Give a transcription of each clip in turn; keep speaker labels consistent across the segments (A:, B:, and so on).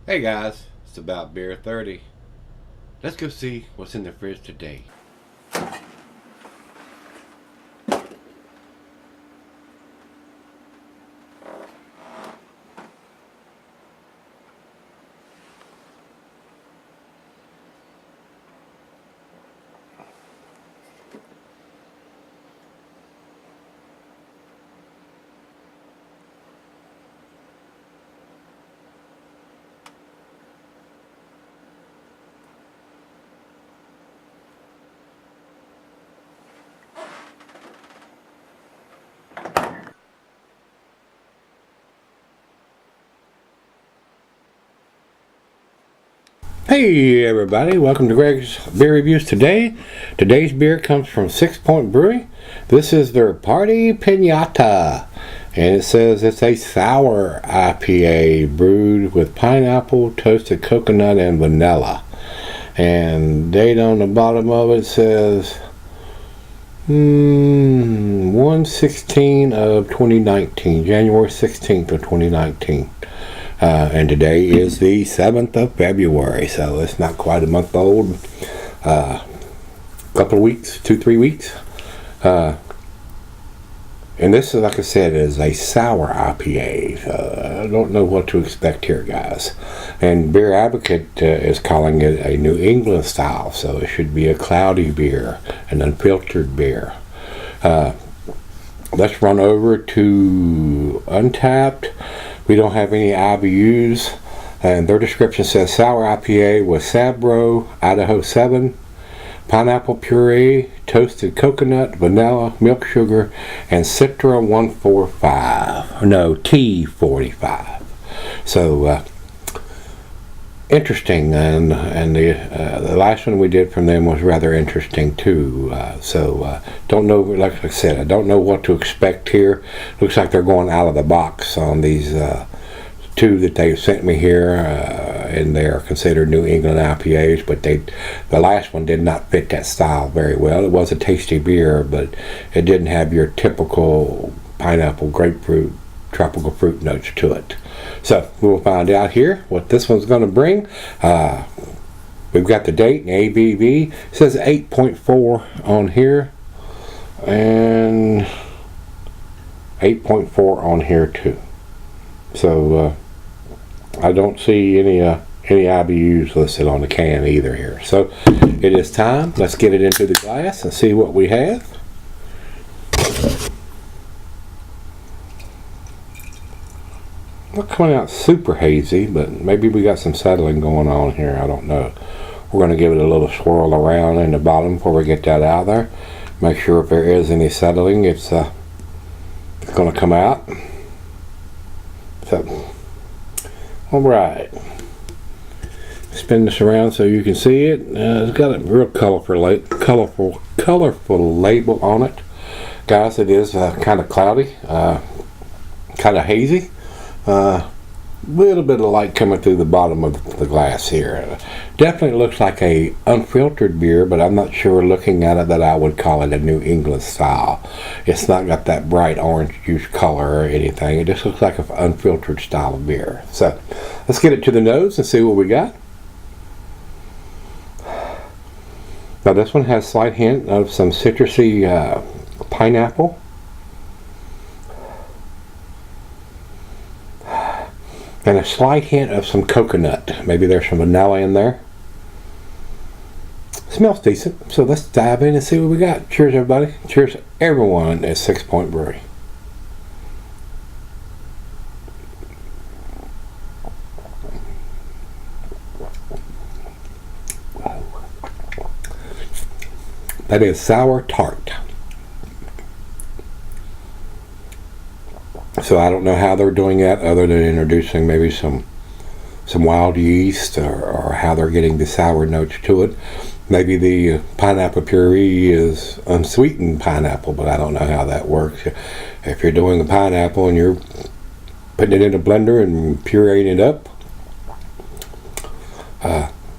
A: Hey guys, it's about beer 30. Let's go see what's in the fridge today. Hey everybody, welcome to Gregsbeerreviews today. Today's beer comes from Sixpoint Brewery. This is their Party Piñata. And it says it's a sour IPA brewed with pineapple, toasted coconut, and vanilla. And date on the bottom of it says 1/16 of 2019, January 16th of 2019. And today is the 7th of February, so it's not quite a month old. Couple of weeks, 2-3 weeks. And this, like I said, is a sour IPA. I don't know what to expect here, guys. And Beer Advocate is calling it a New England style, so it should be a cloudy beer, an unfiltered beer. Let's run over to Untapped. We don't have any IBUs, and their description says sour IPA with Sabro, Idaho 7, pineapple puree, toasted coconut, vanilla, milk sugar, and Citra 145. No, T45. So interesting, and the last one we did from them was rather interesting too. Don't know, like I said, I don't know what to expect here. Looks like they're going out of the box on these two that they sent me here, and they are considered New England IPAs, but the last one did not fit that style very well. It was a tasty beer, but it didn't have your typical pineapple, grapefruit, tropical fruit notes to it. So we'll find out here what this one's going to bring. We've got the date and ABV. It says 8.4 on here, and 8.4 on here too. So I don't see any IBUs listed on the can either here. So it is time. Let's get it into the glass and see what we have. Not coming out super hazy, but maybe we got some settling going on here. I don't know. We're going to give it a little swirl around in the bottom before we get that out of there. Make sure if there is any settling, it's going to come out. So, all right. Spin this around so you can see it. It's got a real colorful label on it, guys. It is kind of cloudy, kind of hazy. Little bit of light coming through the bottom of the glass here. Definitely looks like a unfiltered beer, but I'm not sure looking at it that I would call it a New England style. It's not got that bright orange juice color or anything. It just looks like an unfiltered style of beer. So let's get it to the nose and see what we got. Now this one has a slight hint of some citrusy pineapple. And a slight hint of some coconut. Maybe there's some vanilla in there. Smells decent. So let's dive in and see what we got. Cheers, everybody. Cheers, everyone at Sixpoint Brewery. That is sour tart. So I don't know how they're doing that other than introducing maybe some wild yeast, or how they're getting the sour notes to it. Maybe the pineapple puree is unsweetened pineapple, but I don't know how that works. If you're doing a pineapple and you're putting it in a blender and pureeing it up,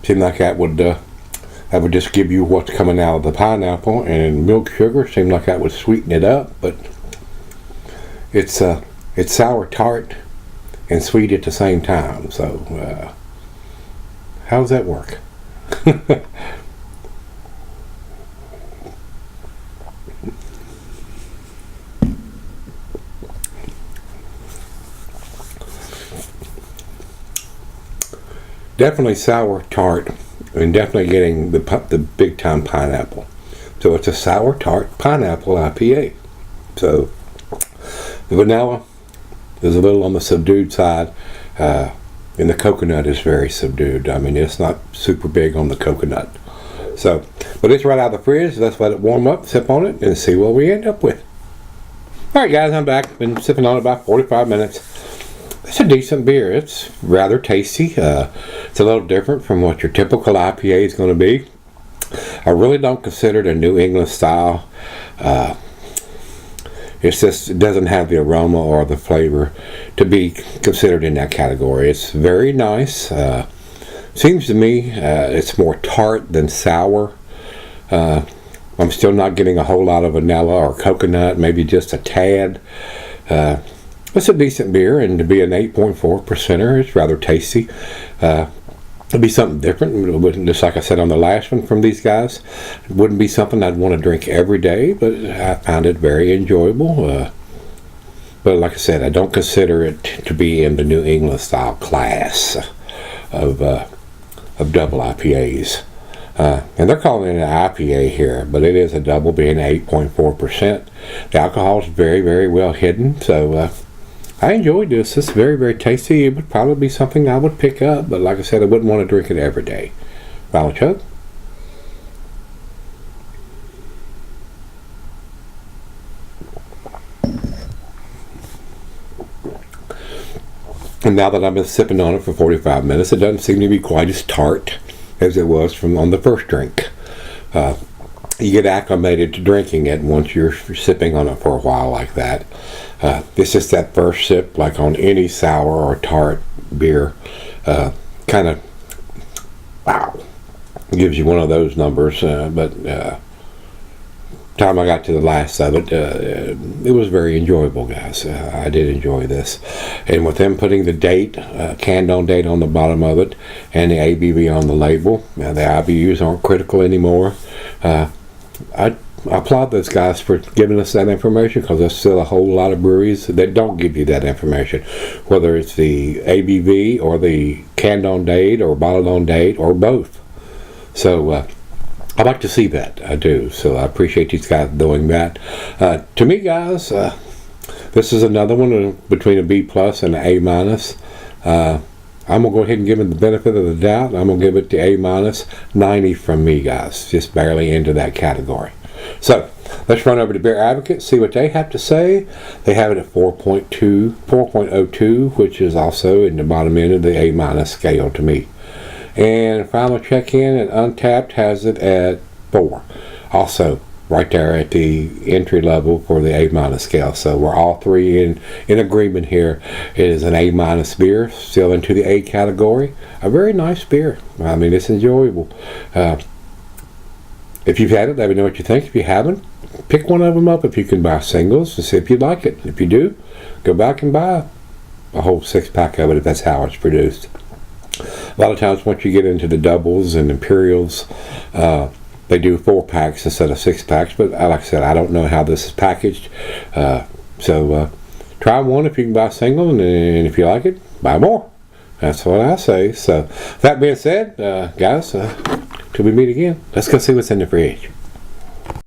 A: seems like that would just give you what's coming out of the pineapple, and milk sugar seems like that would sweeten it up, but it's sour tart and sweet at the same time. So How does that work? Definitely sour tart, and definitely getting the big time pineapple. So it's a sour tart pineapple IPA. So the vanilla is a little on the subdued side, and the coconut is very subdued. I mean, it's not super big on the coconut. So, but it's right out of the fridge. So let's let it warm up, sip on it, and see what we end up with. All right, guys, I'm back. Been sipping on it about 45 minutes. It's a decent beer. It's rather tasty. It's a little different from what your typical IPA is going to be. I really don't consider it a New England style. It's just, it doesn't have the aroma or the flavor to be considered in that category. It's very nice. Seems to me it's more tart than sour. I'm still not getting a whole lot of vanilla or coconut, maybe just a tad. It's a decent beer, and to be an 8.4%er, it's rather tasty. It'd be something different. It wouldn't, just like I said on the last one from these guys, it wouldn't be something I'd want to drink every day, but I found it very enjoyable. But like I said, I don't consider it to be in the New England style class of double IPAs. And they're calling it an IPA here, but it is a double, being 8.4%. The alcohol is very, very well hidden, so I enjoyed this. It's very, very tasty. It would probably be something I would pick up, but like I said, I wouldn't want to drink it every day. Final chug. And now that I've been sipping on it for 45 minutes, it doesn't seem to be quite as tart as it was from on the first drink. You get acclimated to drinking it once you're sipping on it for a while like that. It's just that first sip, like on any sour or tart beer, kind of, wow, gives you one of those numbers. But time I got to the last of it, it was very enjoyable, guys. I did enjoy this, and with them putting the date, canned on date on the bottom of it, and the ABV on the label, the IBUs aren't critical anymore. I applaud those guys for giving us that information, because there's still a whole lot of breweries that don't give you that information, whether it's the ABV or the canned on date or bottled on date or both. So I like to see that. I do. So I appreciate these guys doing that. To me, guys, this is another one between a B plus and an A minus. I'm going to go ahead and give it the benefit of the doubt. I'm going to give it the A minus. 90 from me, guys. Just barely into that category. So let's run over to Beer Advocate, see what they have to say. They have it at 4.02, which is also in the bottom end of the A minus scale to me. And final check-in at Untapped has it at 4. Also right there at the entry level for the A minus scale. So we're all three in agreement here. It is an A minus beer, still into the A category. A very nice beer. I mean, it's enjoyable. If you've had it, let me know what you think. If you haven't, pick one of them up if you can buy singles to see if you like it. If you do, go back and buy a whole 6-pack of it if that's how it's produced. A lot of times once you get into the doubles and imperials, they do 4-packs instead of 6-packs, but like I said, I don't know how this is packaged. So try one if you can buy a single, and if you like it, buy more. That's what I say. So that being said, guys, till we meet again, let's go see what's in the fridge.